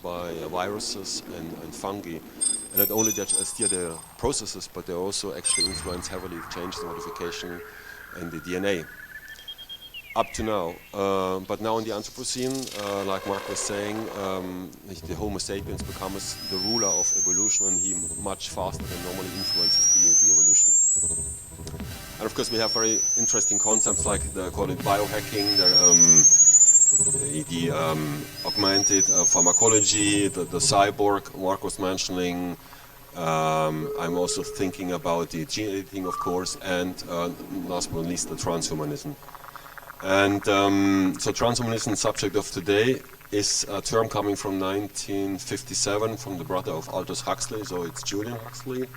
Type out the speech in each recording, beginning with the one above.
by viruses and fungi. And not only that steer the processes, but they also actually influence heavily change, the modification, and the DNA. Up to now. But now in the Anthropocene, like Marc was saying, the Homo sapiens becomes the ruler of evolution, and he much faster than normally influences the evolution. And of course we have very interesting concepts like call it biohacking, the augmented pharmacology, the cyborg Marc was mentioning. I'm also thinking about the gene editing, of course, and last but not least the transhumanism. And so transhumanism, subject of today, is a term coming from 1957 from the brother of Aldous Huxley, so it's Julian Huxley.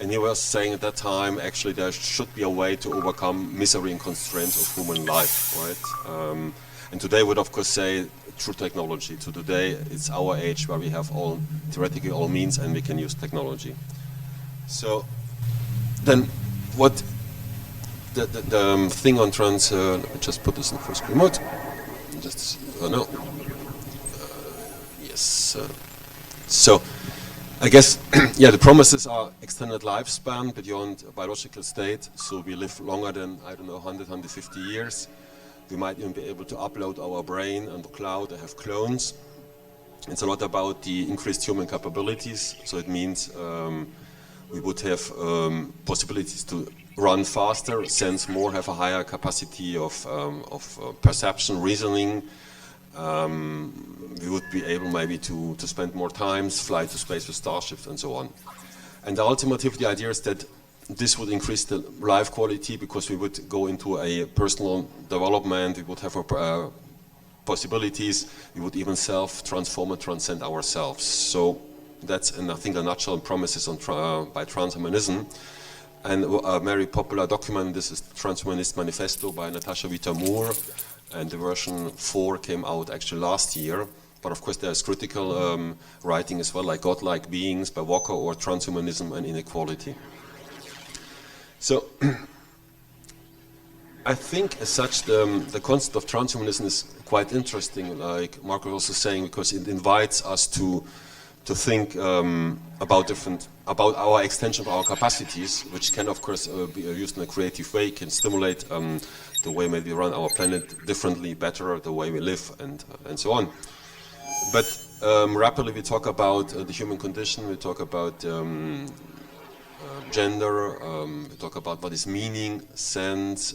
And he was saying at that time, actually, there should be a way to overcome misery and constraints of human life, right? And today would, of course, say through technology. So today, it's our age where we have all, theoretically, all means, and we can use technology. So then what the thing on trans, let me just put this in full screen mode. Just, no. Yes. So I guess, yeah, the promises are extended lifespan beyond a biological state. So we live longer than, I don't know, 100, 150 years. We might even be able to upload our brain on the cloud and have clones. It's a lot about the increased human capabilities. So it means we would have possibilities to run faster, sense more, have a higher capacity of perception, reasoning. We would be able maybe to spend more time, fly to space with starships and so on. And ultimately the idea is that this would increase the life quality because we would go into a personal development, we would have possibilities, we would even self-transform and transcend ourselves. So that's, I think, a nutshell promises on by transhumanism. And a very popular document, this is Transhumanist Manifesto by Natasha Vita-Moore, and the version 4 came out actually last year. But of course there's critical writing as well, like Godlike Beings by Walker or Transhumanism and Inequality. So I think as such the concept of transhumanism is quite interesting, like Marc was also saying, because it invites us to think about our extension of our capacities, which can of course be used in a creative way, can stimulate the way maybe we run our planet differently, better, the way we live, and so on. But rapidly we talk about the human condition, we talk about gender, we talk about what is meaning, sense,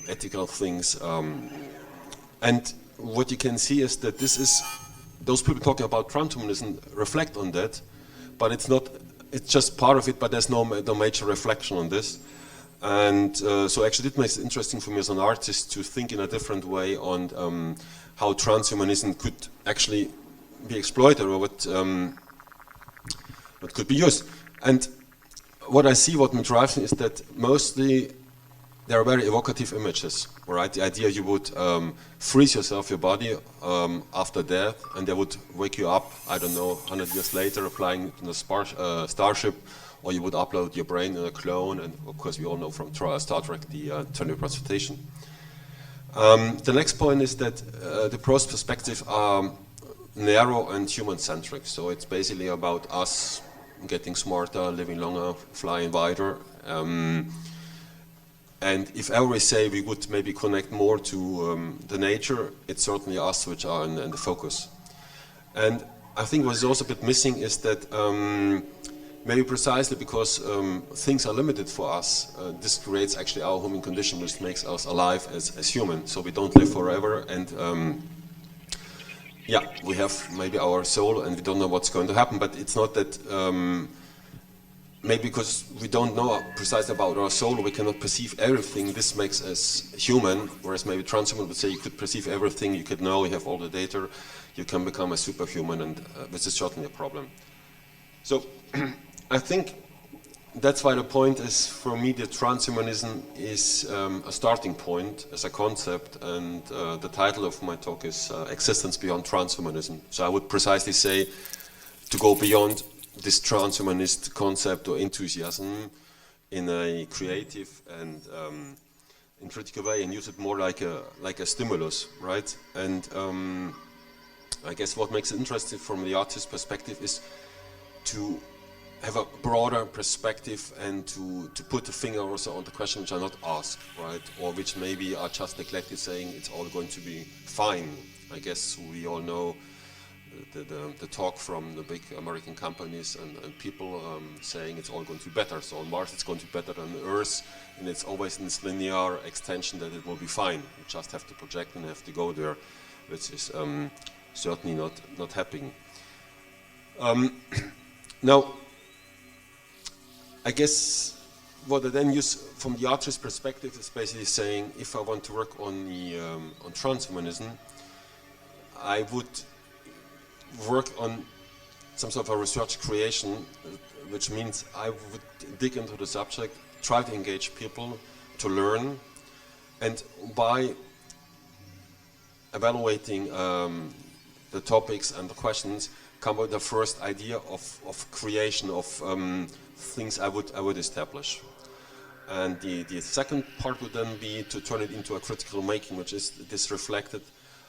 ethical things, and what you can see is that this is, those people talking about transhumanism reflect on that, but it's not, it's just part of it, but there's no major reflection on this. And so actually it makes it interesting for me as an artist to think in a different way on how transhumanism could actually be exploited, or what could be used. And what I see, what me drives me, is that mostly there are very evocative images, right? The idea you would freeze yourself, your body, after death, and they would wake you up, I don't know, 100 years later, flying in a starship, or you would upload your brain in a clone, and of course we all know from Star Trek the teletransportation. The next point is that the prose perspectives are narrow and human-centric, so it's basically about us getting smarter, living longer, flying wider. And if ever we say we would maybe connect more to the nature, it's certainly us which are in the focus. And I think what is also a bit missing is that maybe precisely because things are limited for us, this creates actually our human condition, which makes us alive as human. So we don't live forever, and yeah, we have maybe our soul and we don't know what's going to happen, but it's not that maybe because we don't know precisely about our soul, we cannot perceive everything. This makes us human, whereas maybe transhuman would say you could perceive everything, you could know, you have all the data, you can become a superhuman, and this is certainly a problem. So I think that's why the point is, for me, that transhumanism is a starting point as a concept, and the title of my talk is Existence Beyond Transhumanism. So I would precisely say to go beyond this transhumanist concept or enthusiasm in a creative and in critical way, and use it more like a stimulus, right? And I guess what makes it interesting from the artist perspective is to have a broader perspective and to put the finger also on the questions which are not asked, right? Or which maybe are just neglected, saying it's all going to be fine. I guess we all know the talk from the big American companies and people saying it's all going to be better. So on Mars it's going to be better than Earth, and it's always in this linear extension that it will be fine. You just have to project and have to go there, which is certainly not happening. Now, I guess what I then use from the artist perspective is basically saying, if I want to work on the on transhumanism, I would work on some sort of a research creation, which means I would dig into the subject, try to engage people to learn, and by evaluating the topics and the questions, come with the first idea of creation of things I would establish. And the second part would then be to turn it into a critical making, which is this reflected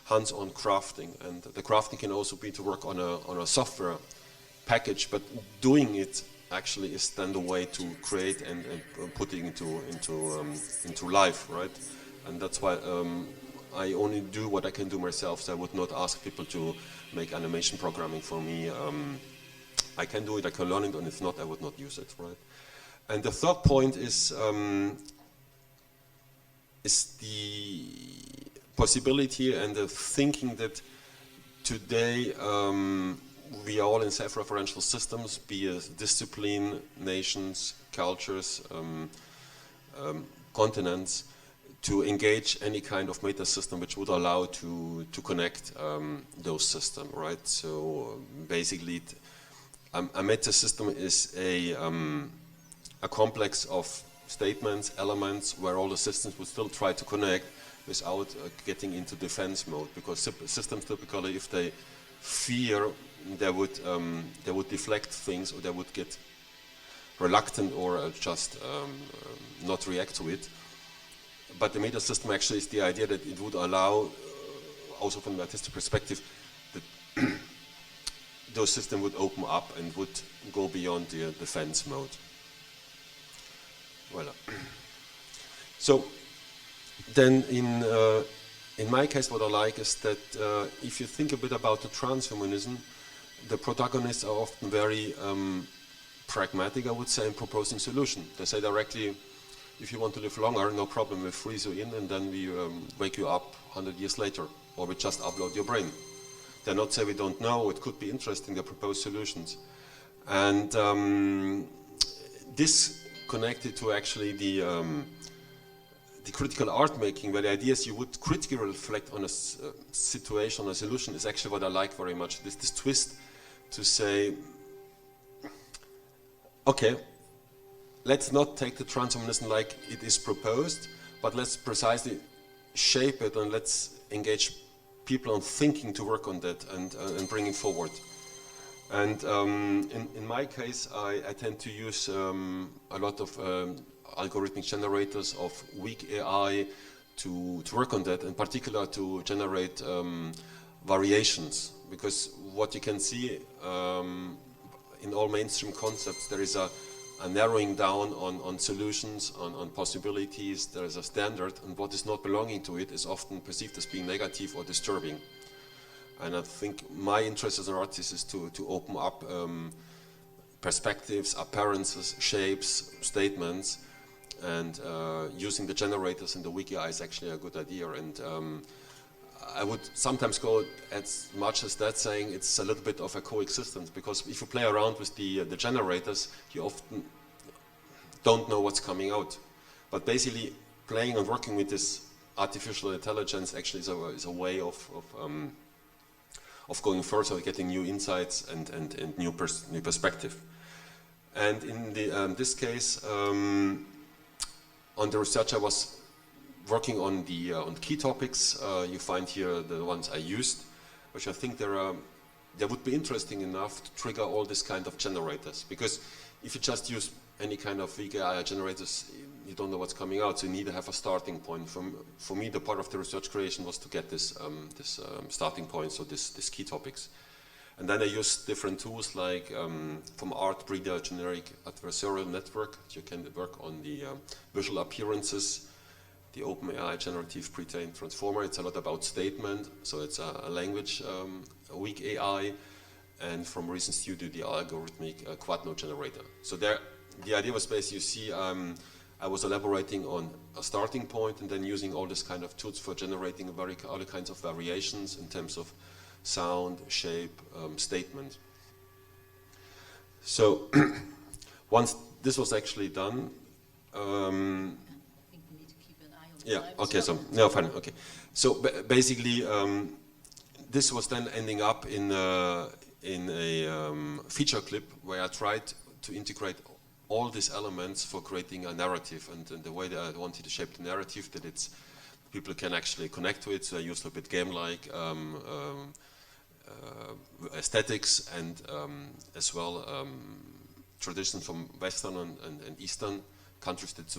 hands-on crafting. And the crafting can also be to work on a software package, but doing it actually is then the way to create and putting into life, right? And that's why I only do what I can do myself. So I would not ask people to make animation programming for me. I can do it, I can learn it, and if not, I would not use it, right? And the third point is the possibility and the thinking that today we are all in self-referential systems, be it discipline, nations, cultures, continents, to engage any kind of meta system which would allow to connect those systems, right? So basically, a meta system is a complex of statements, elements, where all the systems would still try to connect without getting into defense mode, because systems typically, if they fear, they would deflect things, or they would get reluctant or just not react to it. But the meta system actually is the idea that it would allow, also from the artistic perspective, that those systems would open up and would go beyond the defense mode. Voilà. So then in my case, what I like is that if you think a bit about the transhumanism, the protagonists are often very pragmatic, I would say, in proposing solutions. They say directly, if you want to live longer, no problem, we freeze you in and then we wake you up 100 years later, or we just upload your brain. They not say we don't know, it could be interesting, they propose solutions. And this connected to actually the critical art making, where the idea is you would critically reflect on a situation, on a solution, is actually what I like very much. This twist to say, okay, let's not take the transhumanism like it is proposed, but let's precisely shape it and let's engage people on thinking to work on that and bring it forward. And in my case, I tend to use a lot of algorithmic generators of weak AI to work on that, in particular to generate variations. Because what you can see in all mainstream concepts, there is a narrowing down on solutions, on possibilities. There is a standard, and what is not belonging to it is often perceived as being negative or disturbing. And I think my interest as an artist is to open up perspectives, appearances, shapes, statements, and using the generators in the wiki is actually a good idea. And I would sometimes go as much as that, saying it's a little bit of a coexistence, because if you play around with the generators, you often don't know what's coming out. But basically, playing and working with this artificial intelligence actually is a way of going further, getting new insights and new perspective. And in this case, on the research I was working on the key topics. You find here the ones I used, which I think they would be interesting enough to trigger all this kind of generators. Because if you just use any kind of weak AI generators, you don't know what's coming out, so you need to have a starting point. For me, the part of the research creation was to get this, starting point, so these key topics. And then I used different tools like from Artbreeder generic adversarial network. You can work on the visual appearances, the OpenAI generative pre-trained transformer. It's a lot about statement, so it's a language weak AI. And from recent studio, the algorithmic quad node generator. So there, the idea was basically, you see, I was elaborating on a starting point and then using all this kind of tools for generating other kinds of variations in terms of sound, shape, statement. So once this was actually done, I think we need to keep an eye on yeah, time. okay, so, no, fine, okay. So basically, this was then ending up in a feature clip where I tried to integrate all these elements for creating a narrative, and the way that I wanted to shape the narrative, that it's people can actually connect to it. So I used a bit game-like aesthetics and as well traditions from Western and Eastern countries that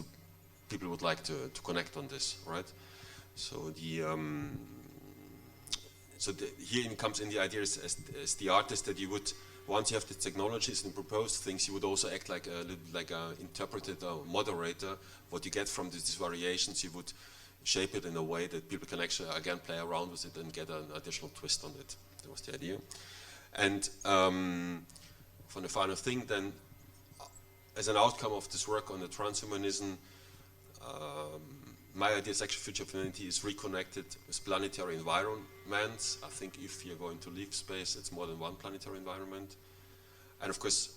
people would like to connect on this, right? So here comes in the idea as the artist that you would, once you have the technologies and proposed things, you would also act like a interpreted moderator. What you get from these variations, you would shape it in a way that people can actually again play around with it and get an additional twist on it. That was the idea. And for the final thing, then, as an outcome of this work on the transhumanism, my idea is actually future of humanity is reconnected with planetary environments. I think if you're going to leave space, it's more than one planetary environment. And of course,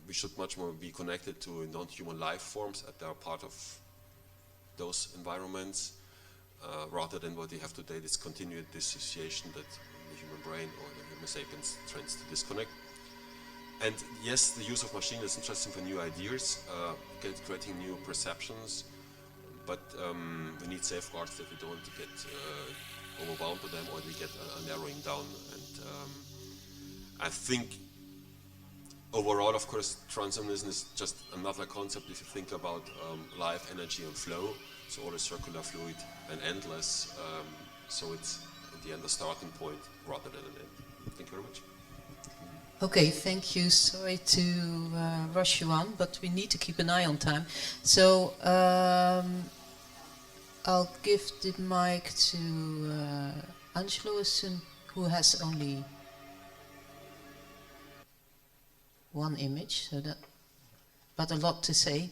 we should much more be connected to non-human life forms that are part of those environments, rather than what we have today, this continued dissociation that the human brain or the Homo sapiens tends to disconnect. And yes, the use of machine is interesting for new ideas, creating new perceptions, but we need safeguards that we don't get overwhelmed with them, or we get a narrowing down. And I think overall, of course, transhumanism is just another concept if you think about life, energy, and flow. So all is circular, fluid, and endless. So it's at the end a starting point rather than an end. Thank you very much. Okay, thank you. Sorry to rush you on, but we need to keep an eye on time. So I'll give the mic to Angelo, who has only one image, so that, but a lot to say.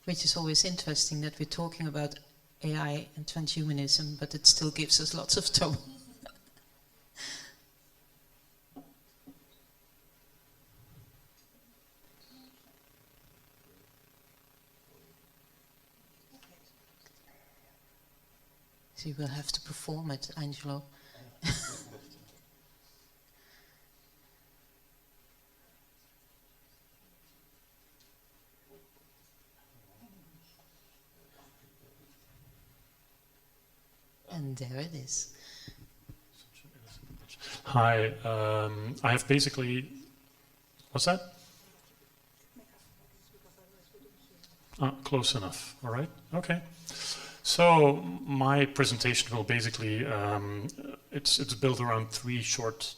Which is always interesting that we're talking about AI and transhumanism, but it still gives us lots of trouble. So you will have to perform it, Angelo. And there it is. Hi, I have basically, what's that? Close enough, all right, okay. So my presentation will basically, it's built around 3 short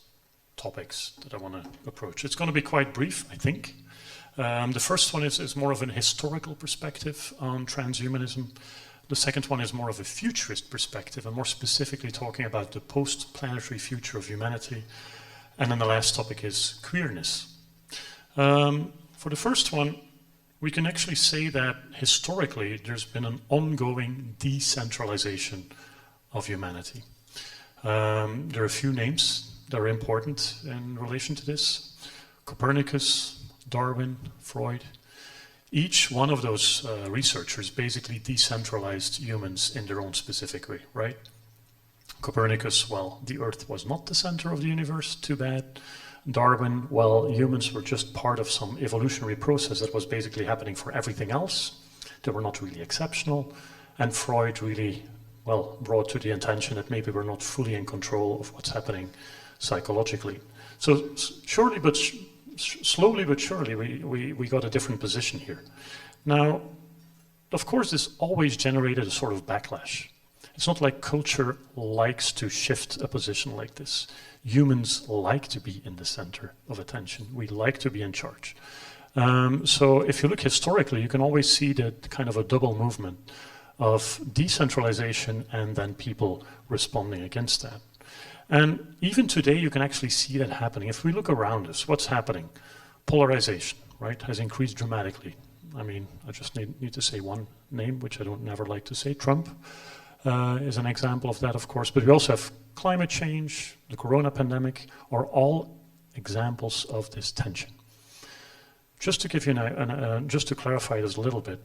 topics that I want to approach. It's going to be quite brief, I think. The first one is more of an historical perspective on transhumanism. The second one is more of a futurist perspective, and more specifically talking about the post-planetary future of humanity. And then the last topic is queerness. For the first one, we can actually say that historically there's been an ongoing decentralization of humanity. There are a few names that are important in relation to this. Copernicus, Darwin, Freud. Each one of those researchers basically decentralized humans in their own specific way, right? Copernicus, well, the Earth was not the center of the universe, too bad. Darwin, well, humans were just part of some evolutionary process that was basically happening for everything else. They were not really exceptional. And Freud really, well, brought to the attention that maybe we're not fully in control of what's happening psychologically. So slowly but surely, we got a different position here. Now, of course, this always generated a sort of backlash. It's not like culture likes to shift a position like this. Humans like to be in the center of attention. We like to be in charge. So if you look historically, you can always see that kind of a double movement of decentralization and then people responding against that. And even today, you can actually see that happening. If we look around us, what's happening? Polarization, right, has increased dramatically. I mean, I just need to say one name, which I don't never like to say. Trump is an example of that, of course. But we also have climate change, the corona pandemic, are all examples of this tension. Just to give you just to clarify this a little bit,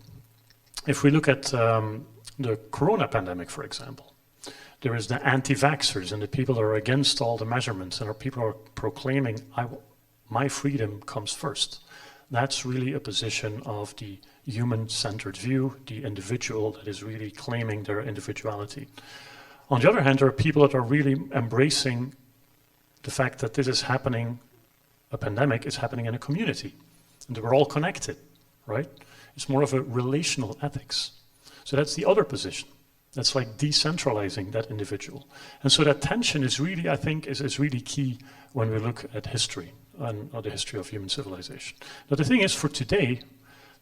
if we look at the corona pandemic, for example, there is the anti-vaxxers and the people that are against all the measurements and people are proclaiming, my freedom comes first. That's really a position of the human-centered view, the individual that is really claiming their individuality. On the other hand, there are people that are really embracing the fact that this is happening, a pandemic is happening in a community, and that we're all connected, right? It's more of a relational ethics. So that's the other position. That's like decentralizing that individual. And so that tension is really, I think, is really key when we look at history and the history of human civilization. Now the thing is for today,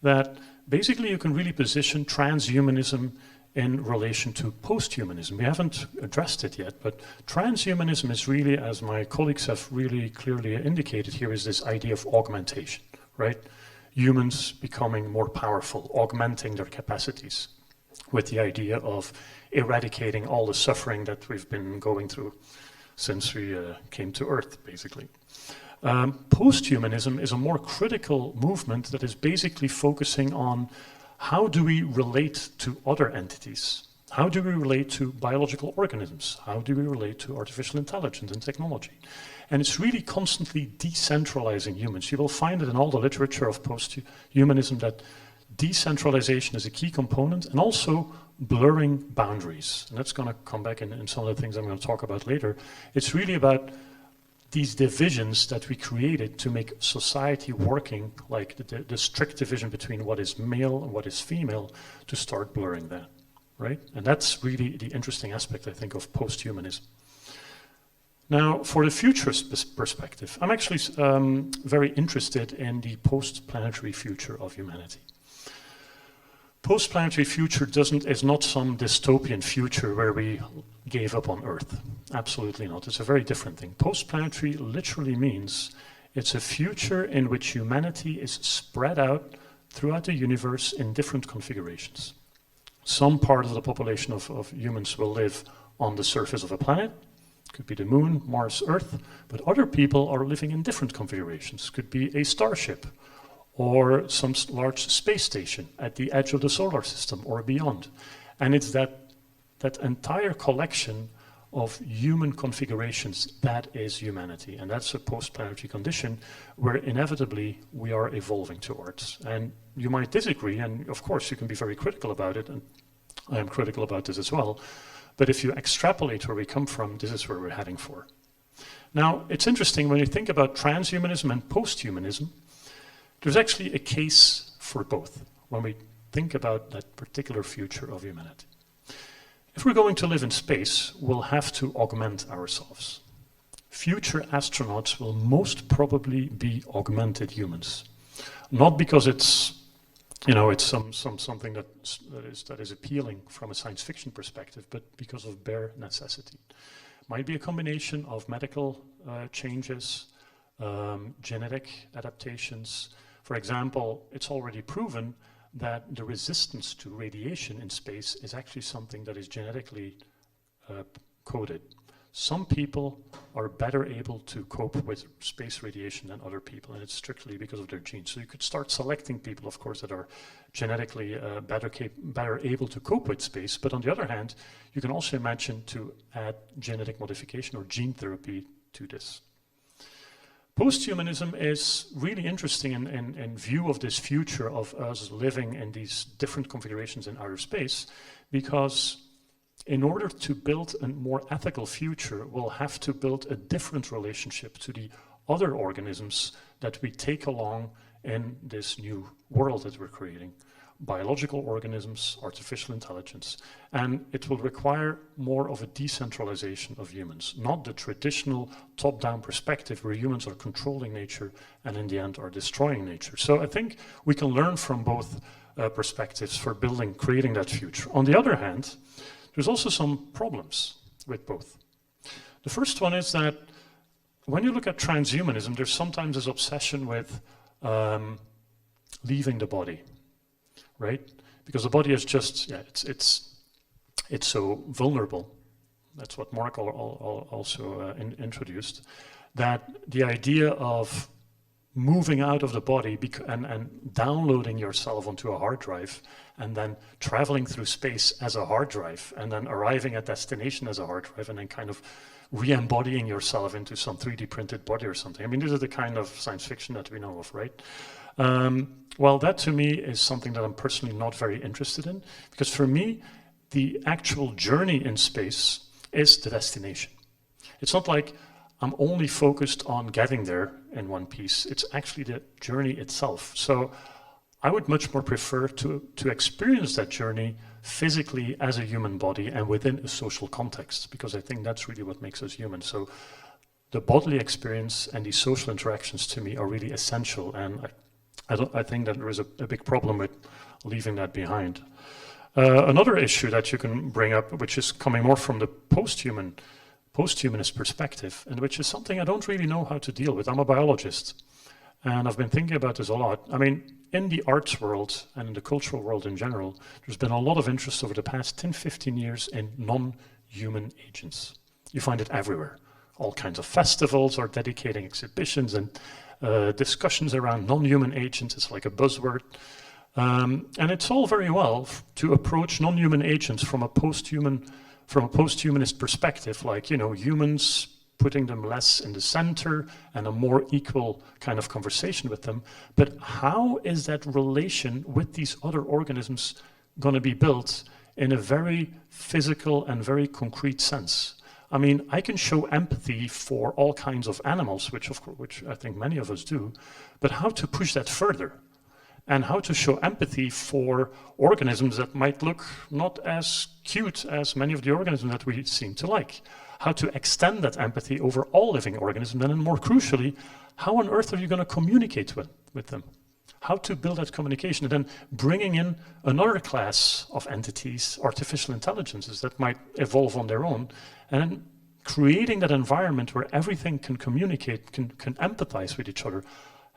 that basically you can really position transhumanism in relation to posthumanism. We haven't addressed it yet, but transhumanism is really, as my colleagues have really clearly indicated here, is this idea of augmentation, right? Humans becoming more powerful, augmenting their capacities, with the idea of eradicating all the suffering that we've been going through since we came to Earth, basically. Posthumanism is a more critical movement that is basically focusing on how do we relate to other entities? How do we relate to biological organisms? How do we relate to artificial intelligence and technology? And it's really constantly decentralizing humans. You will find it in all the literature of posthumanism that decentralization is a key component, and also blurring boundaries. And that's going to come back in some of the things I'm going to talk about later. It's really about these divisions that we created to make society working, like the strict division between what is male and what is female, to start blurring that, right? And that's really the interesting aspect, I think, of posthumanism. Now, for the futurist perspective, I'm actually very interested in the post-planetary future of humanity. Post-planetary future is not some dystopian future where we gave up on Earth. Absolutely not. It's a very different thing. Post-planetary literally means it's a future in which humanity is spread out throughout the universe in different configurations. Some part of the population of humans will live on the surface of a planet. Could be the moon, Mars, Earth. But other people are living in different configurations. Could be a starship, or some large space station at the edge of the solar system or beyond. And it's that entire collection of human configurations that is humanity. And that's a post-planetary condition where inevitably we are evolving towards. And you might disagree, and of course you can be very critical about it, and I am critical about this as well. But if you extrapolate where we come from, this is where we're heading for. Now, it's interesting when you think about transhumanism and posthumanism, there's actually a case for both when we think about that particular future of humanity. If we're going to live in space, we'll have to augment ourselves. Future astronauts will most probably be augmented humans. Not because it's, you know, it's something that is appealing from a science fiction perspective, but because of bare necessity. Might be a combination of medical changes, genetic adaptations. For example, it's already proven that the resistance to radiation in space is actually something that is genetically coded. Some people are better able to cope with space radiation than other people, and it's strictly because of their genes. So you could start selecting people, of course, that are genetically better able to cope with space. But on the other hand, you can also imagine to add genetic modification or gene therapy to this. Posthumanism is really interesting in view of this future of us living in these different configurations in outer space, because in order to build a more ethical future, we'll have to build a different relationship to the other organisms that we take along in this new world that we're creating. Biological organisms, artificial intelligence, and it will require more of a decentralization of humans, not the traditional top-down perspective where humans are controlling nature and in the end are destroying nature. So I think we can learn from both perspectives for creating that future. On the other hand, there's also some problems with both. The first one is that when you look at transhumanism, there's sometimes this obsession with leaving the body. Right? Because the body is just, yeah, it's so vulnerable. That's what Marc also introduced. That the idea of moving out of the body and downloading yourself onto a hard drive and then traveling through space as a hard drive and then arriving at destination as a hard drive and then kind of re-embodying yourself into some 3D printed body or something. I mean, this is the kind of science fiction that we know of, right? Well, that to me is something that I'm personally not very interested in, because for me, the actual journey in space is the destination. It's not like I'm only focused on getting there in one piece. It's actually the journey itself. So I would much more prefer to experience that journey physically as a human body and within a social context, because I think that's really what makes us human. So the bodily experience and these social interactions to me are really essential, and I think that there is a big problem with leaving that behind. Another issue that you can bring up, which is coming more from the posthumanist perspective, and which is something I don't really know how to deal with. I'm a biologist, and I've been thinking about this a lot. I mean, in the arts world and in the cultural world in general, there's been a lot of interest over the past 10, 15 years in non-human agents. You find it everywhere. All kinds of festivals are dedicating exhibitions and discussions around non-human agents. It's like a buzzword. And it's all very well to approach non-human agents from a posthumanist perspective, like, you know, humans, putting them less in the center and a more equal kind of conversation with them. But how is that relation with these other organisms going to be built in a very physical and very concrete sense? I mean, I can show empathy for all kinds of animals, which I think many of us do, but how to push that further? And how to show empathy for organisms that might look not as cute as many of the organisms that we seem to like? How to extend that empathy over all living organisms, and then more crucially, how on earth are you going to communicate with them? How to build that communication, and then bringing in another class of entities, artificial intelligences that might evolve on their own, and then creating that environment where everything can communicate, can empathize with each other.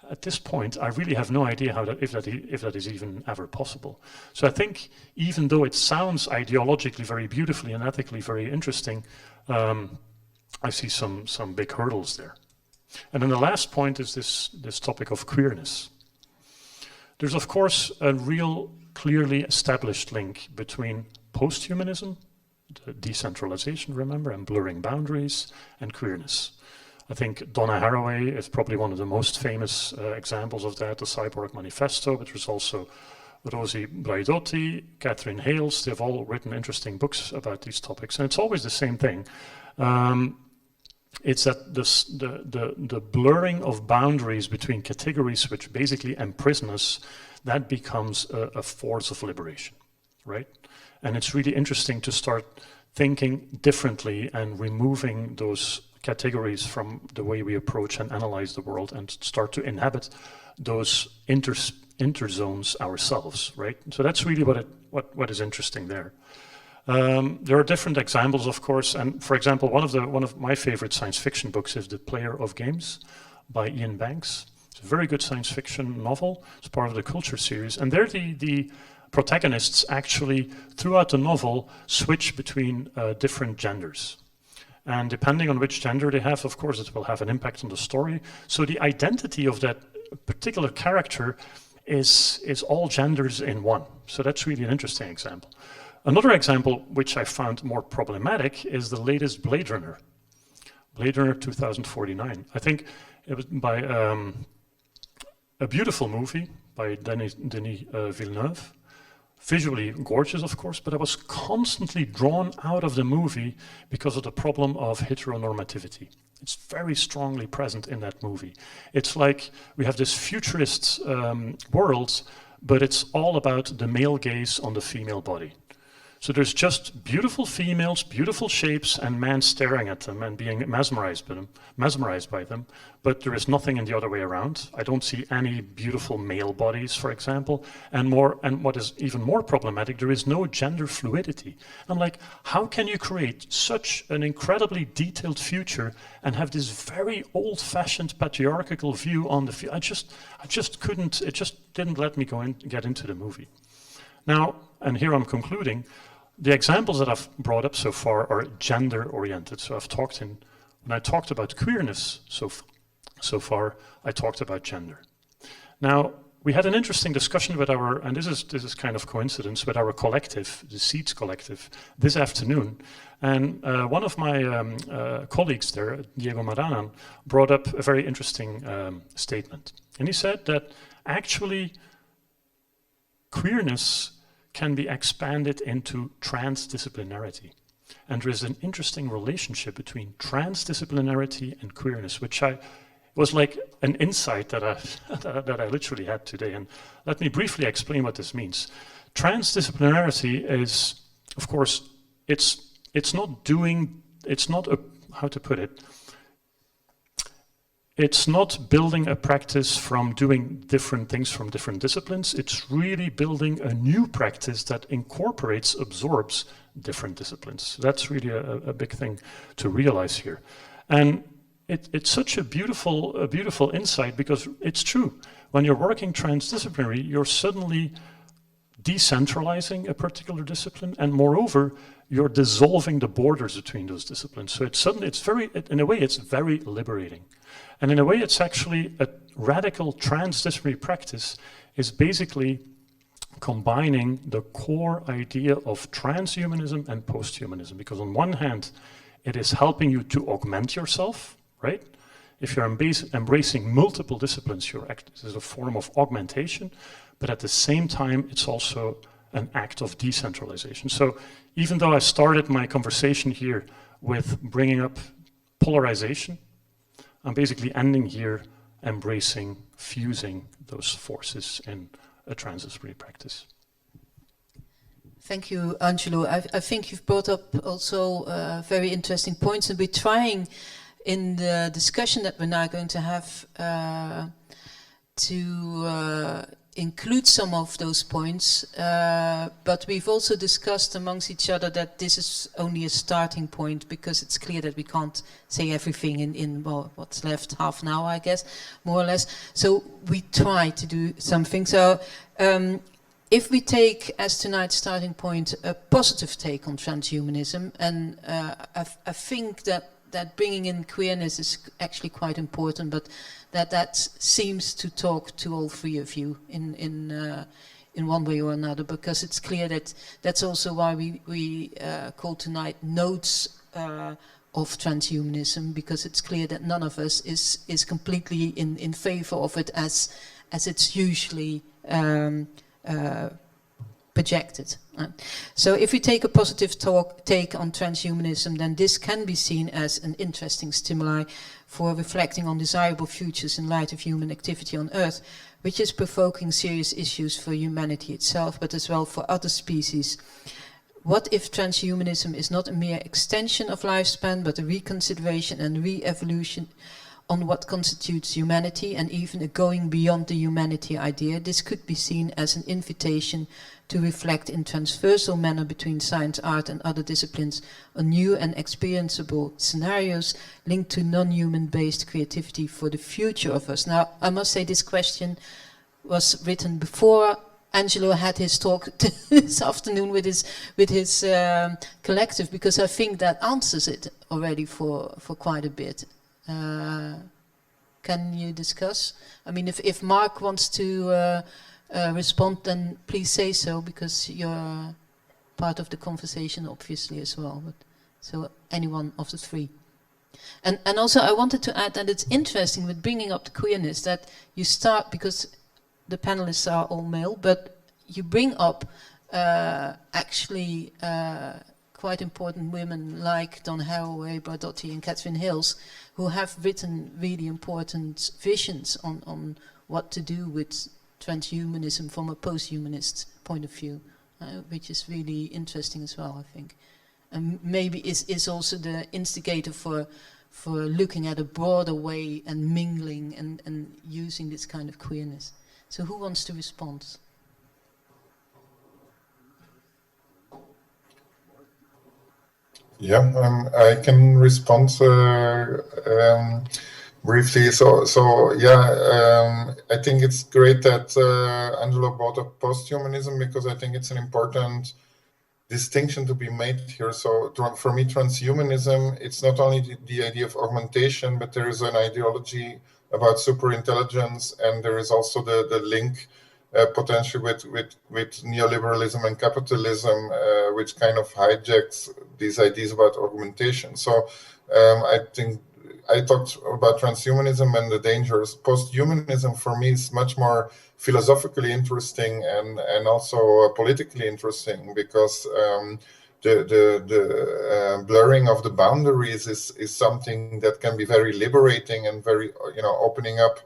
At this point, I really have no idea if that is even ever possible. So I think, even though it sounds ideologically very beautifully and ethically very interesting, I see some big hurdles there. And then the last point is this topic of queerness. There's of course a real clearly established link between posthumanism, the decentralization, remember, and blurring boundaries, and queerness. I think Donna Haraway is probably one of the most famous examples of that, the Cyborg Manifesto, but there's also Rosie Braidotti, Catherine Hales. They've all written interesting books about these topics, and it's always the same thing. It's that the blurring of boundaries between categories which basically imprison us, that becomes a force of liberation, right? And it's really interesting to start thinking differently and removing those categories from the way we approach and analyze the world, and start to inhabit those interzones ourselves, right? So that's really what is interesting there. There are different examples, of course, and for example, one of my favorite science fiction books is The Player of Games by Ian Banks. It's a very good science fiction novel. It's part of the Culture series, and there the protagonists actually, throughout the novel, switch between different genders. And depending on which gender they have, of course, it will have an impact on the story. So the identity of that particular character is all genders in one. So that's really an interesting example. Another example, which I found more problematic, is the latest Blade Runner. Blade Runner 2049. I think It was by a beautiful movie by Denis Villeneuve. Visually gorgeous, of course, but I was constantly drawn out of the movie because of the problem of heteronormativity. It's very strongly present in that movie. It's like we have this futurist world, but it's all about the male gaze on the female body. So there's just beautiful females, beautiful shapes, and men staring at them and being mesmerized by them, but there is nothing in the other way around. I don't see any beautiful male bodies, for example, and what is even more problematic, there is no gender fluidity. I'm like, how can you create such an incredibly detailed future and have this very old-fashioned patriarchal view on the future? I just couldn't, it just didn't let me get into the movie. Now, and here I'm concluding, the examples that I've brought up so far are gender-oriented. So when I talked about queerness so far, I talked about gender. Now, we had an interesting discussion with and this is kind of coincidence, with our collective, the Seeds Collective, this afternoon. And one of my colleagues there, Diego Maranan, brought up a very interesting statement. And he said that actually queerness can be expanded into transdisciplinarity. And there is an interesting relationship between transdisciplinarity and queerness, which was like an insight that I literally had today. And let me briefly explain what this means. Transdisciplinarity is, of course, how to put it, it's not building a practice from doing different things from different disciplines. It's really building a new practice that absorbs different disciplines. So that's really a big thing to realize here. And it's such a beautiful insight, because it's true. When you're working transdisciplinary, you're suddenly decentralizing a particular discipline, and moreover, you're dissolving the borders between those disciplines. So in a way, it's very liberating. And in a way, it's actually a radical transdisciplinary practice is basically combining the core idea of transhumanism and posthumanism. Because on one hand, it is helping you to augment yourself, right? If you're embracing multiple disciplines, this is a form of augmentation, but at the same time, it's also an act of decentralization. So even though I started my conversation here with bringing up polarization, I'm basically ending here embracing, fusing those forces in a transdisciplinary practice. Thank you, Angelo. I think you've brought up also very interesting points, and we're trying in the discussion that we're now going to have to include some of those points, but we've also discussed amongst each other that this is only a starting point, because it's clear that we can't say everything in what's left, half an hour, I guess, more or less. So we try to do something. So if we take as tonight's starting point a positive take on transhumanism, and I think that bringing in queerness is actually quite important, but that seems to talk to all three of you in one way or another, because it's clear that that's also why we call tonight Notes of Transhumanism, because it's clear that none of us is completely in favor of it as it's usually projected. So if we take a positive take on transhumanism, then this can be seen as an interesting stimuli for reflecting on desirable futures in light of human activity on Earth, which is provoking serious issues for humanity itself, but as well for other species. What if transhumanism is not a mere extension of lifespan, but a reconsideration and re-evolution on what constitutes humanity, and even a going beyond the humanity idea? This could be seen as an invitation to reflect in transversal manner between science, art and other disciplines on new and experienceable scenarios linked to non-human based creativity for the future of us. Now, I must say this question was written before Angelo had his talk this afternoon with his collective, because I think that answers it already for quite a bit. Can you discuss? I mean, if Marc wants to respond, then please say so, because you're part of the conversation, obviously, as well. But, so anyone of the three. And also I wanted to add that it's interesting with bringing up the queerness that you start, because the panelists are all male, but you bring up actually quite important women like Dawn Haraway, Bardotti and Catherine Hills, who have written really important visions on what to do with transhumanism from a post-humanist point of view, which is really interesting as well, I think. And maybe is also the instigator for looking at a broader way and mingling and using this kind of queerness. So who wants to respond? Yeah, I can respond briefly. So yeah, I think it's great that Angelo brought up posthumanism, because I think it's an important distinction to be made here. So for me, transhumanism, it's not only the idea of augmentation, but there is an ideology about superintelligence, and there is also the link potentially with neoliberalism and capitalism, which kind of hijacks these ideas about augmentation. So I think I talked about transhumanism and the dangers. Posthumanism for me is much more philosophically interesting and also politically interesting, because the blurring of the boundaries is something that can be very liberating and very, opening up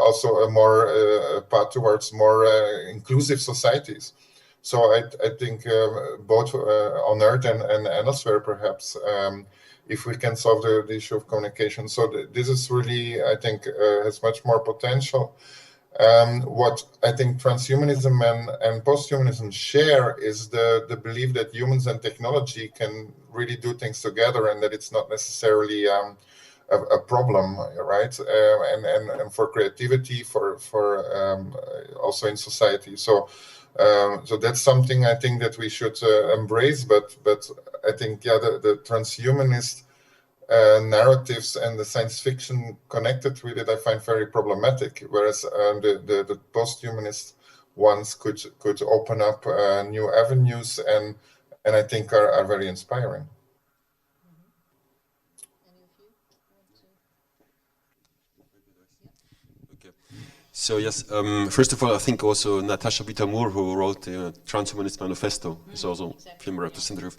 also a more path towards more inclusive societies. So I think both on Earth and elsewhere, perhaps, if we can solve the issue of communication. So this is really, I think, has much more potential. What I think transhumanism and posthumanism share is the belief that humans and technology can really do things together, and that it's not necessarily a problem, right? And for creativity, for also in society. So that's something I think that we should embrace. But I think, yeah, the transhumanist narratives and the science fiction connected with it, I find very problematic. Whereas the posthumanist ones could open up new avenues, and I think are very inspiring. So yes, first of all, I think also Natasha Bitamur, who wrote the Transhumanist Manifesto, is also female representative.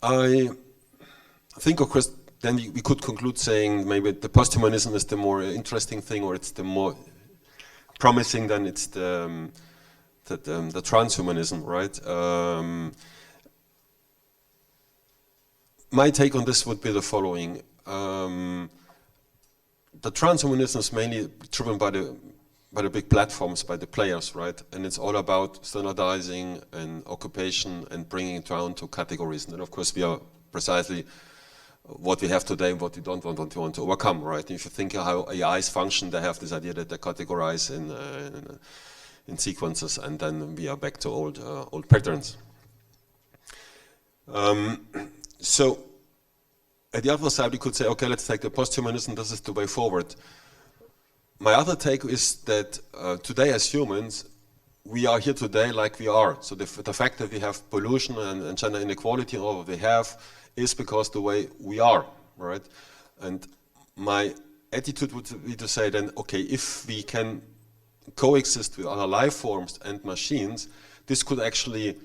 I think, of course, then we could conclude saying maybe the posthumanism is the more interesting thing, or it's the more promising than it's the transhumanism, right? My take on this would be the following. The transhumanism is mainly driven by the big platforms, by the players, right? And it's all about standardizing and occupation and bringing it down to categories. And then, of course, we are precisely what we have today and what we don't want to overcome, right? If you think how AIs function, they have this idea that they categorize in sequences, and then we are back to old patterns. So at the other side, we could say, okay, let's take the posthumanism, this is the way forward. My other take is that today as humans, we are here today like we are. So the fact that we have pollution and gender inequality and all that we have is because the way we are, right? And my attitude would be to say then, okay, if we can coexist with other life forms and machines, this could actually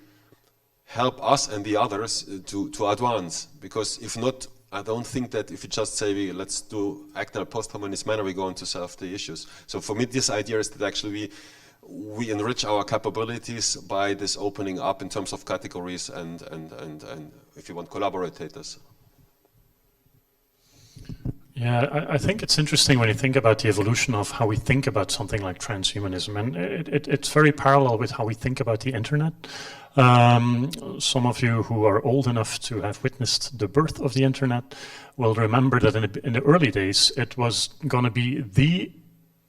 help us and the others to advance. Because if not, I don't think that if you just say let's act in a post-humanist manner, we're going to solve the issues. So for me, this idea is that actually we enrich our capabilities by this opening up in terms of categories and if you want, collaborators. Yeah, I think it's interesting when you think about the evolution of how we think about something like transhumanism, and it's very parallel with how we think about the internet. Some of you who are old enough to have witnessed the birth of the internet will remember that in the early days it was going to be the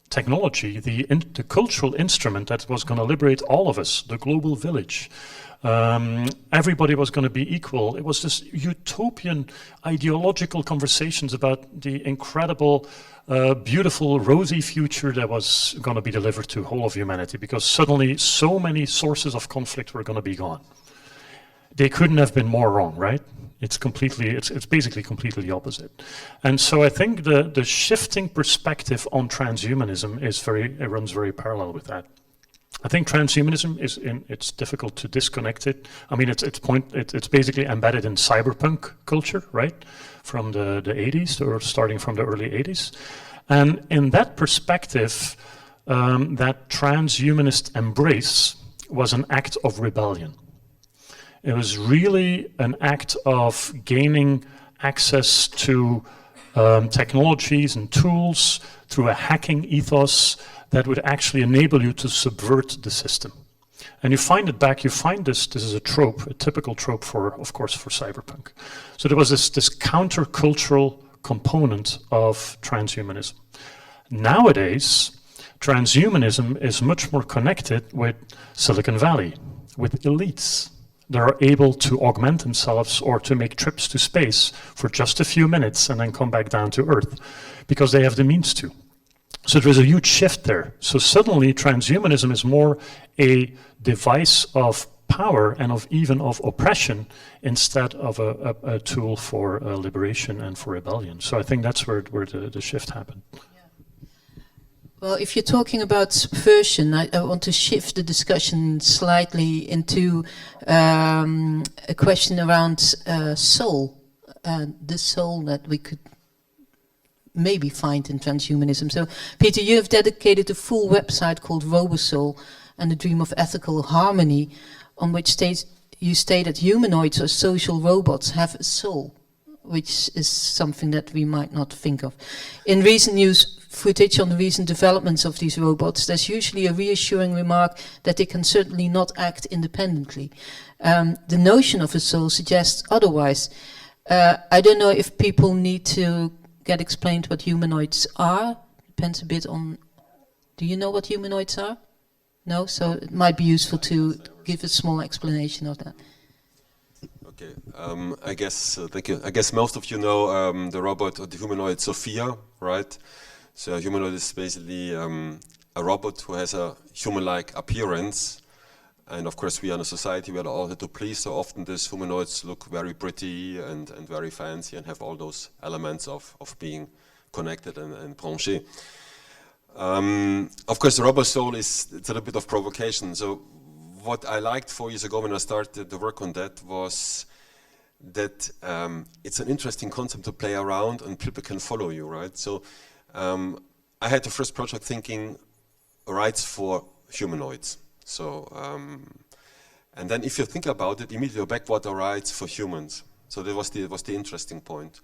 technology, the cultural instrument that was going to liberate all of us, the global village. Everybody was going to be equal. It was this utopian ideological conversations about the incredible, beautiful, rosy future that was going to be delivered to whole of humanity, because suddenly so many sources of conflict were going to be gone. They couldn't have been more wrong, right? It's basically completely the opposite. And so I think the shifting perspective on transhumanism it runs very parallel with that. I think transhumanism it's difficult to disconnect it. I mean, it's basically embedded in cyberpunk culture, right? From the 80s, or starting from the early 80s. And in that perspective, that transhumanist embrace was an act of rebellion. It was really an act of gaining access to technologies and tools through a hacking ethos that would actually enable you to subvert the system. And you find this is a trope, a typical trope of course, for cyberpunk. So there was this countercultural component of transhumanism. Nowadays, transhumanism is much more connected with Silicon Valley, with elites that are able to augment themselves or to make trips to space for just a few minutes and then come back down to Earth, because they have the means to. So there's a huge shift there. So suddenly transhumanism is more a device of power and even of oppression, instead of a tool for liberation and for rebellion. So I think that's where the shift happened. Well, if you're talking about subversion, I want to shift the discussion slightly into a question around soul, the soul that we could maybe find in transhumanism. So, Peter, you have dedicated a full website called Robosoul and the Dream of Ethical Harmony, on which you state that humanoids or social robots have a soul, which is something that we might not think of. In recent news footage on the recent developments of these robots, there's usually a reassuring remark that they can certainly not act independently. The notion of a soul suggests otherwise. I don't know if people need to get explained what humanoids are. Depends a bit on... Do you know what humanoids are? No? So it might be useful to give a small explanation of that. Okay, I guess, thank you. I guess most of you know the robot or the humanoid Sophia, right? So a humanoid is basically a robot who has a human-like appearance. And of course we are in a society where all have to please, so often these humanoids look very pretty and very fancy and have all those elements of being connected and branché. Of course the robot soul it's a little bit of provocation. So what I liked 4 years ago when I started to work on that was that it's an interesting concept to play around and people can follow you, right? So I had the first project thinking rights for humanoids. So, and then if you think about it, immediately backward are rights for humans. So that was the interesting point.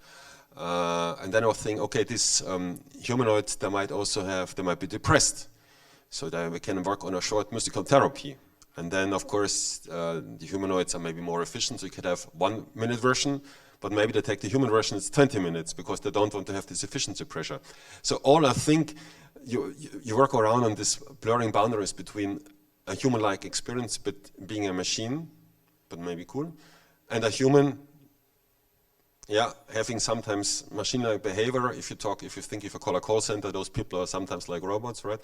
And then I was thinking, okay, these humanoids, they might be depressed. So that we can work on a short musical therapy. And then, of course, the humanoids are maybe more efficient, so you could have 1 minute version, but maybe they take the human version, it's 20 minutes, because they don't want to have this efficiency pressure. So all I think, you work around on this blurring boundaries between a human-like experience, but being a machine, but maybe cool, and a human, yeah, having sometimes machine-like behavior. If you call a call center, those people are sometimes like robots, right?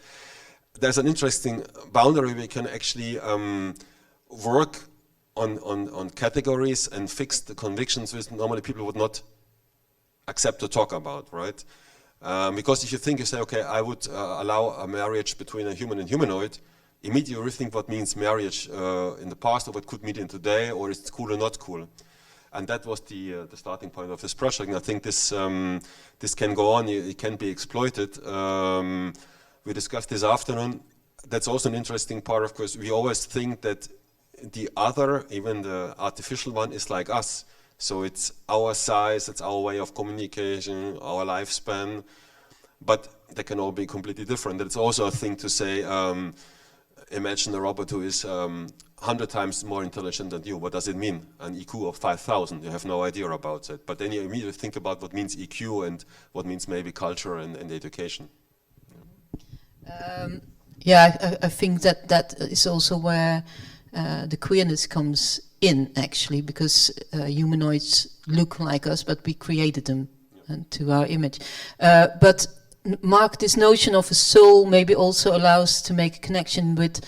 There's an interesting boundary we can actually work on categories and fixed convictions which normally people would not accept to talk about, right? Because if you say, okay, I would allow a marriage between a human and humanoid, immediately you rethink what means marriage in the past, or what could mean in today, or is it cool or not cool. And that was the starting point of this project. And I think this can go on, it can be exploited. We discussed this afternoon. That's also an interesting part, of course. We always think that the other, even the artificial one, is like us. So it's our size, it's our way of communication, our lifespan. But they can all be completely different. It's also a thing to say, imagine a robot who is 100 times more intelligent than you. What does it mean? An EQ of 5,000. You have no idea about it. But then you immediately think about what means EQ and what means maybe culture and education. I think that is also where the queerness comes in, actually, because humanoids look like us, but we created them to our image. But Marc, this notion of a soul maybe also allows to make a connection with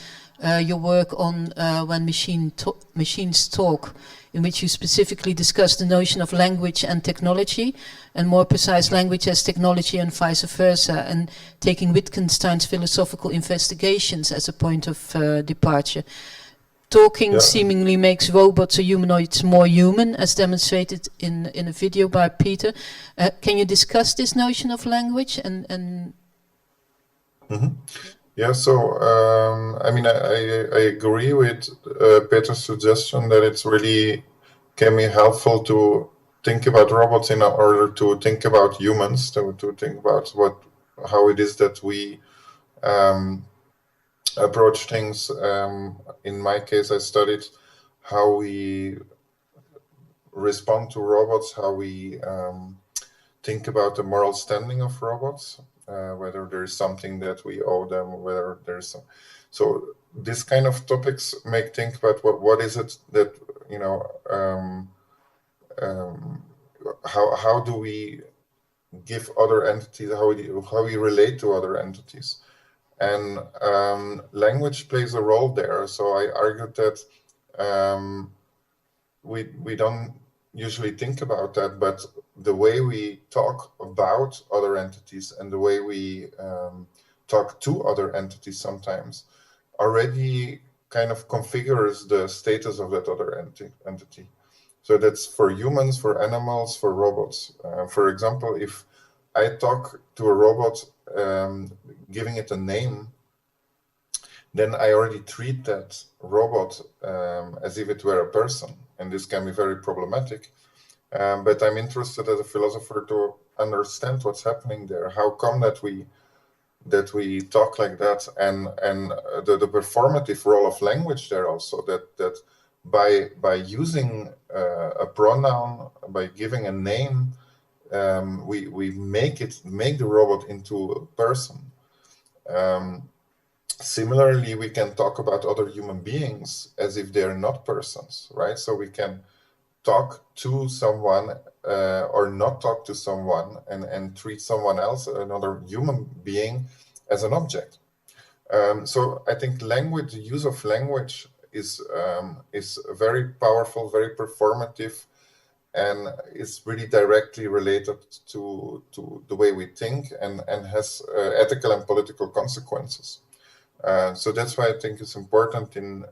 your work on when machines talk, in which you specifically discuss the notion of language and technology, and more precise language as technology and vice versa, and taking Wittgenstein's philosophical investigations as a point of departure. Talking seemingly makes robots or humanoids more human, as demonstrated in a video by Peter. Can you discuss this notion of language and Yeah, so I mean, I agree with Peter's suggestion that it's really can be helpful to think about robots in order to think about humans, to think about how it is that we approach things. In my case, I studied how we respond to robots, how we think about the moral standing of robots, whether there is something that we owe them, whether there's some. So this kind of topics make think about what is it that, you know, how do we give other entities, how we relate to other entities. And language plays a role there. So I argued that we don't usually think about that, but the way we talk about other entities and the way we talk to other entities sometimes already kind of configures the status of that other entity. So that's for humans, for animals, for robots. For example, if I talk to a robot, giving it a name, then I already treat that robot as if it were a person. And this can be very problematic. But I'm interested as a philosopher to understand what's happening there. How come that we talk like that, and the performative role of language there also, that by using a pronoun, by giving a name, we make the robot into a person. Similarly, we can talk about other human beings as if they're not persons, right? So we can talk to someone or not talk to someone and treat someone else, another human being, as an object. So I think language, the use of language is very powerful, very performative, and is really directly related to the way we think and has ethical and political consequences. So that's why I think it's important in,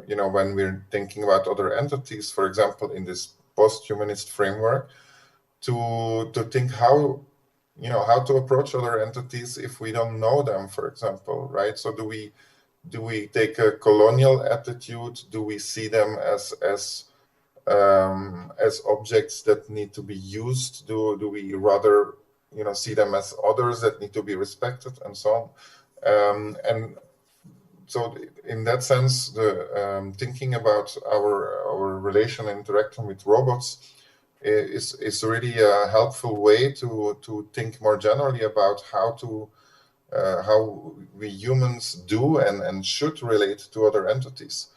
you know, when we're thinking about other entities, for example, in this post-humanist framework, to think how, you know, how to approach other entities if we don't know them, for example, right? So do we take a colonial attitude? Do we see them as objects that need to be used? Do we rather, you know, see them as others that need to be respected, and so on? And so in that sense, the thinking about our relation and interaction with robots is really a helpful way to think more generally about how we humans do and should relate to other entities.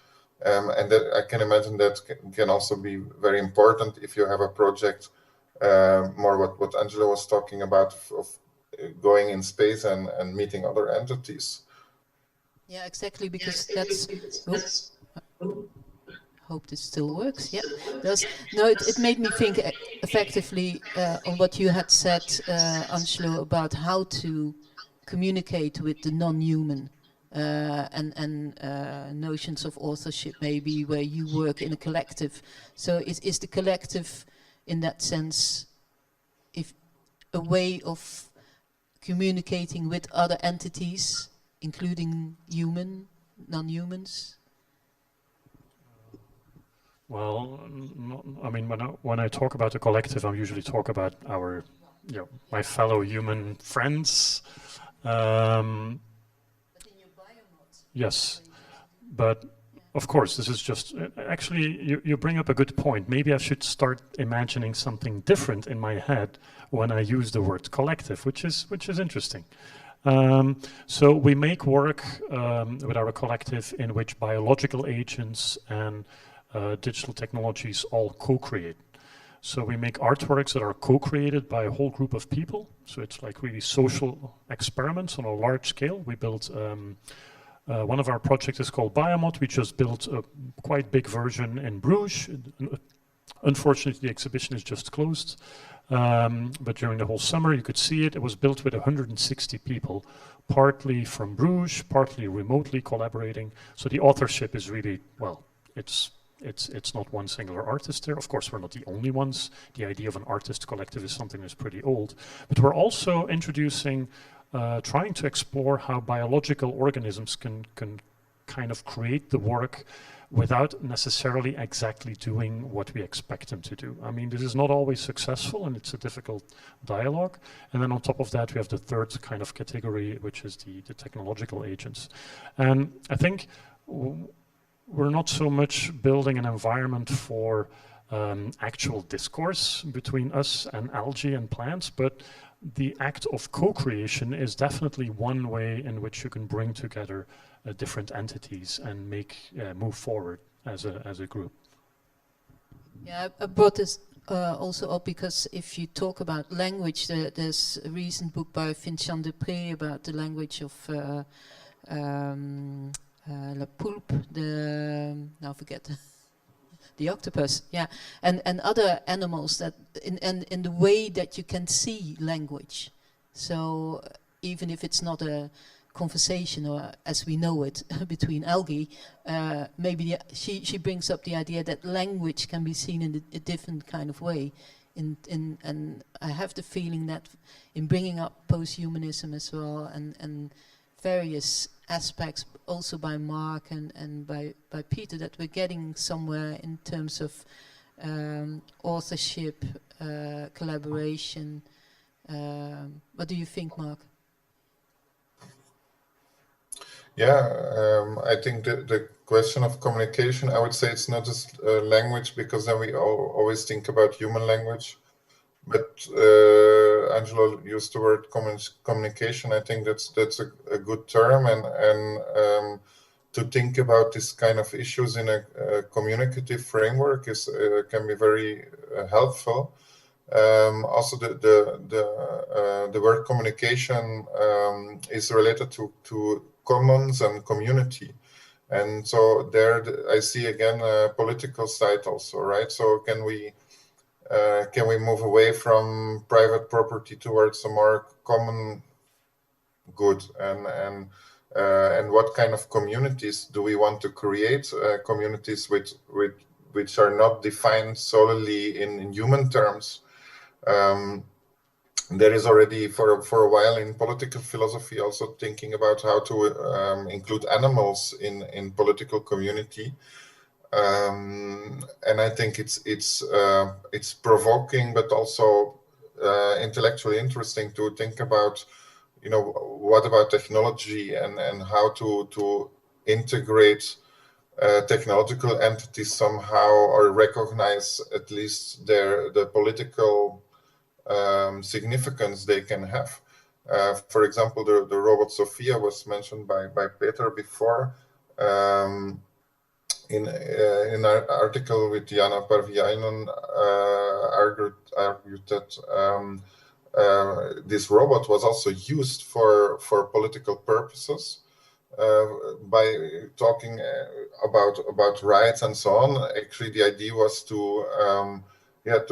And that I can imagine that can also be very important if you have a project, more what Angelo was talking about, of going in space and meeting other entities. Yeah, exactly, because that's. Hope this still works. Yeah, no. It made me think effectively on what you had said, Angelo, about how to communicate with the non-human and notions of authorship, maybe where you work in a collective. So is the collective, in that sense, if a way of communicating with other entities, including human, non-humans? Well, I mean, when I talk about the collective, I usually talk about our, you know, my fellow human friends. But in your Biomod. Yes, but of course, this is just actually you bring up a good point. Maybe I should start imagining something different in my head when I use the word collective, which is interesting. So we make work with our collective in which biological agents and digital technologies all co-create. So we make artworks that are co-created by a whole group of people. So it's like really social experiments on a large scale. We built One of our projects is called Biomod. We just built a quite big version in Bruges. Unfortunately, the exhibition is just closed. But during the whole summer, you could see it. It was built with 160 people, partly from Bruges, partly remotely collaborating. So the authorship is really, well, it's not one singular artist there. Of course, we're not the only ones. The idea of an artist collective is something that's pretty old. But we're also introducing, trying to explore how biological organisms can kind of create the work without necessarily exactly doing what we expect them to do. I mean, this is not always successful, and it's a difficult dialogue. And then on top of that, we have the third kind of category, which is the technological agents. And I think we're not so much building an environment for actual discourse between us and algae and plants, but the act of co-creation is definitely one way in which you can bring together different entities and move forward as a group. Yeah, I brought this also up because if you talk about language, there's a recent book by Vincent Depré about the language of La Poulpe, now forget the octopus, yeah, and other animals that in the way that you can see language. So even if it's not a conversation or as we know it between algae, maybe she brings up the idea that language can be seen in a different kind of way. And I have the feeling that in bringing up posthumanism as well and various aspects also by Marc and by Peter, that we're getting somewhere in terms of authorship, collaboration. What do you think, Marc? Yeah, I think the question of communication, I would say it's not just language, because then we always think about human language. But Angelo used the word communication. I think that's a good term, and to think about this kind of issues in a communicative framework can be very helpful. Also, the word communication is related to commons and community, and so there I see again a political side also, right? So can we move away from private property towards a more common good, and what kind of communities do we want to create? Communities which are not defined solely in human terms. There is already for a while in political philosophy also thinking about how to include animals in political community. And I think it's provoking, but also intellectually interesting to think about, what about technology and how to integrate technological entities somehow, or recognize at least the political significance they can have. For example, the robot Sophia was mentioned by Peter before. In an article with Jana Parviainen, argued that this robot was also used for political purposes, by talking about rights and so on. Actually, the idea was to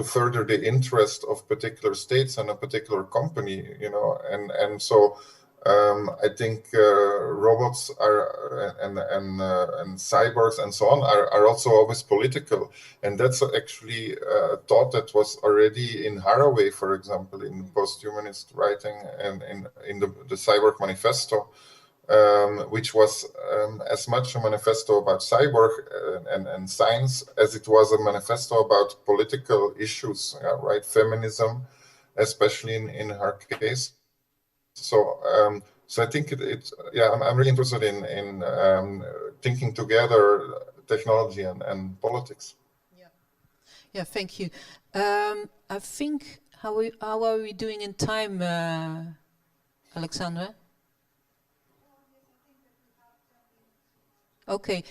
further the interest of particular states and a particular company, and so I think robots are and cyborgs and so on are also always political, and that's actually a thought that was already in Haraway, for example, in posthumanist writing, and in the Cyborg Manifesto, which was as much a manifesto about cyborg and science as it was a manifesto about political issues, right? Feminism, especially in her case. So I think I'm really interested in thinking together technology and politics. Yeah, thank you. I think how are we doing in time, Alexandra? Okay,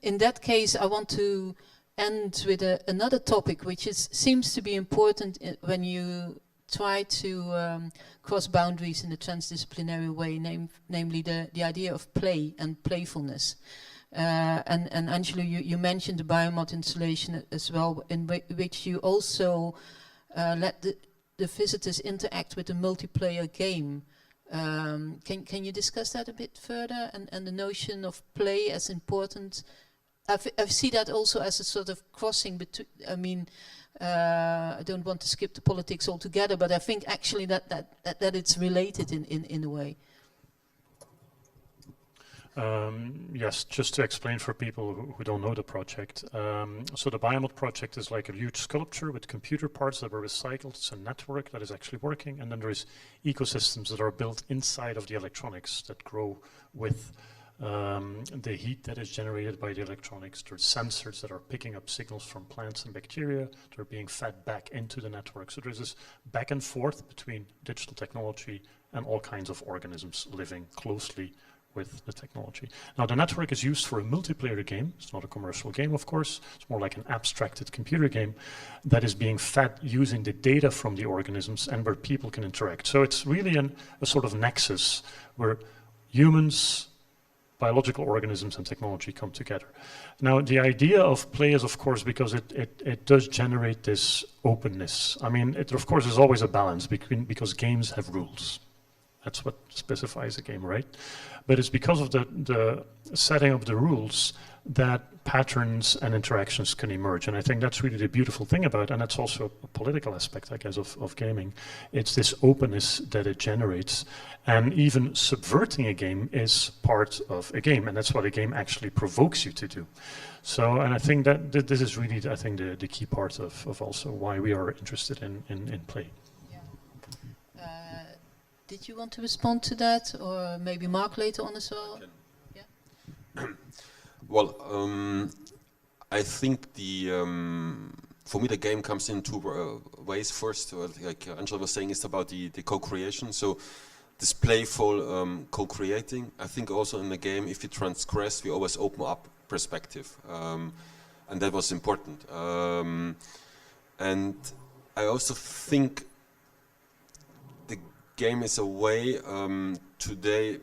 in that case, I want to end with another topic, which seems to be important when you try to cross boundaries in a transdisciplinary way, namely the idea of play and playfulness. And Angelo, you mentioned the Biomod installation as well, in which you also let the visitors interact with a multiplayer game. Can you discuss that a bit further, and the notion of play as important? I see that also as a sort of crossing between, I mean, I don't want to skip the politics altogether, but I think actually that it's related in a way. Yes, just to explain for people who don't know the project. So the Biomod Project is like a huge sculpture with computer parts that were recycled. It's a network that is actually working, and then there is ecosystems that are built inside of the electronics that grow with the heat that is generated by the electronics. There's sensors that are picking up signals from plants and bacteria that are being fed back into the network. So there's this back and forth between digital technology and all kinds of organisms living closely with the technology. Now, the network is used for a multiplayer game. It's not a commercial game, of course. It's more like an abstracted computer game that is being fed using the data from the organisms and where people can interact. So it's really a sort of nexus where humans, biological organisms, and technology come together. Now, the idea of play is, of course, because it does generate this openness. I mean, it, of course, is always a balance because games have rules. That's what specifies a game, right? But it's because of the setting of the rules that patterns and interactions can emerge. And I think that's really the beautiful thing about it, and that's also a political aspect, I guess, of gaming. It's this openness that it generates. And even subverting a game is part of a game, and that's what a game actually provokes you to do. So, and I think that this is really, I think, the key part of also why we are interested in play. Did you want to respond to that, or maybe Marc later on as well? Yeah. Well, I think for me the game comes in two ways. First, like Angelo was saying, it's about the co-creation. So this playful co-creating. I think also in the game, if you transgress, we always open up perspective, and that was important. And I also think game is a way today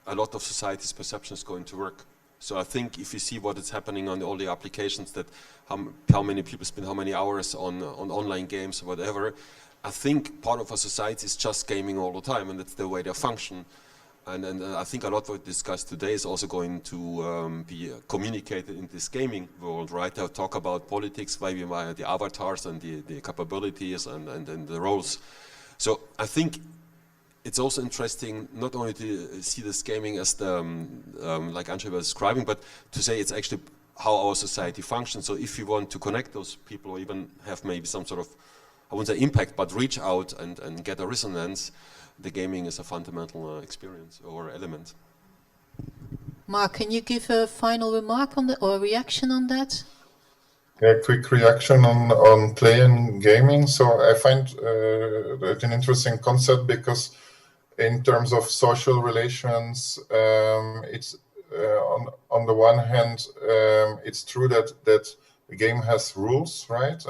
a lot of society's perception is going to work. So I think if you see what is happening on all the applications, that how many people spend how many hours on online games or whatever, I think part of our society is just gaming all the time, and that's the way they function. And I think a lot of what we discussed today is also going to be communicated in this gaming world, right? They'll talk about politics, maybe the avatars and the capabilities and the roles. So I think it's also interesting not only to see this gaming as the, like Angelo was describing, but to say it's actually how our society functions. So if you want to connect those people or even have maybe some sort of, I wouldn't say impact, but reach out and get a resonance, the gaming is a fundamental experience or element. Marc, can you give a final remark on that, or a reaction on that? Yeah, quick reaction on play and gaming. So I find it an interesting concept because in terms of social relations, it's on the one hand, it's true that the game has rules, right?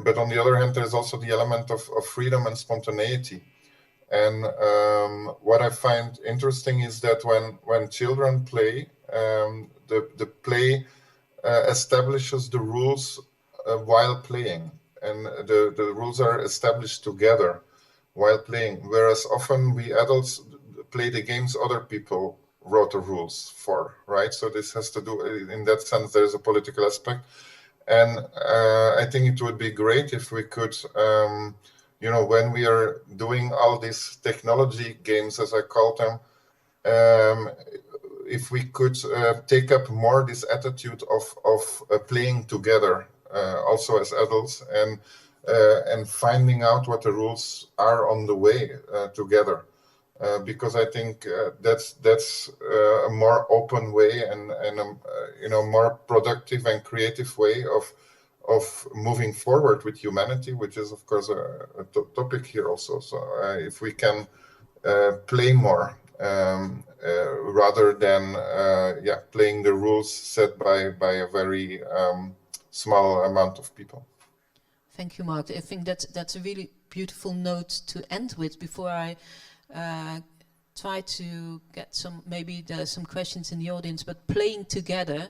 But on the other hand, there's also the element of freedom and spontaneity. And what I find interesting is that when children play, the play establishes the rules while playing, and the rules are established together while playing, whereas often we adults play the games other people wrote the rules for, right? So this has to do, in that sense, there's a political aspect. And I think it would be great if we could, you know, when we are doing all these technology games, as I call them, if we could take up more this attitude of playing together, also as adults, and finding out what the rules are on the way together, because I think that's a more open way and a, you know, more productive and creative way of moving forward with humanity, which is of course a topic here also. So if we can play more rather than playing the rules set by a very small amount of people. Thank you, Marc. I think that's a really beautiful note to end with before I try to get maybe there are some questions in the audience, but playing together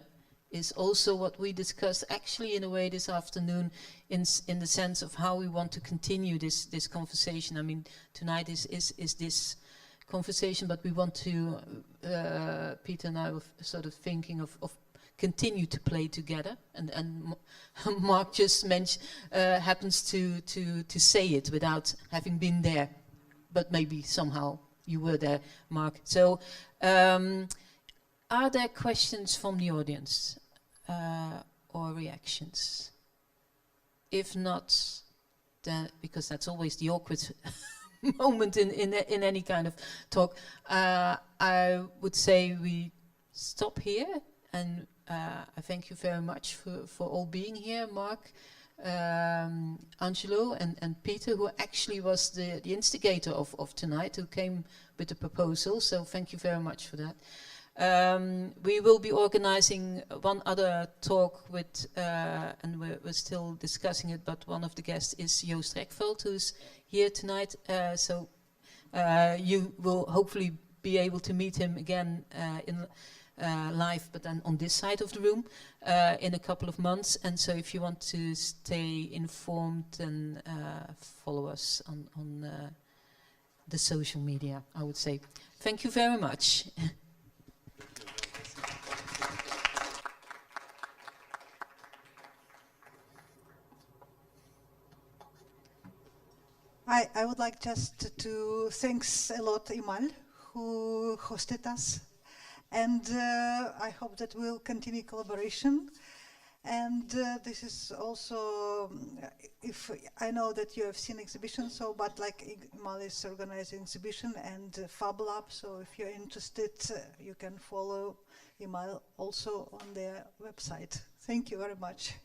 is also what we discussed actually in a way this afternoon in the sense of how we want to continue this conversation. I mean, tonight is this conversation, but we want to, Peter and I were sort of thinking of continue to play together, and Marc just happens to say it without having been there, but maybe somehow you were there, Marc. So, are there questions from the audience or reactions? If not, then, because that's always the awkward moment in any kind of talk, I would say we stop here, and I thank you very much for all being here, Marc, Angelo and Peter, who actually was the instigator of tonight, who came with the proposal, so thank you very much for that. We will be organizing one other talk with, and we're still discussing it, but one of the guests is Joost Rekveld, who's here tonight, so you will hopefully be able to meet him again in live, but then on this side of the room in a couple of months. And so if you want to stay informed, then follow us on the social media, I would say. Thank you very much. I would like just to thanks a lot IMAL, who hosted us. And I hope that we'll continue collaboration. And this is also, if I know that you have seen exhibition, so but like IMAL is organizing exhibition and Fab Lab, so if you're interested, you can follow IMAL also on their website. Thank you very much.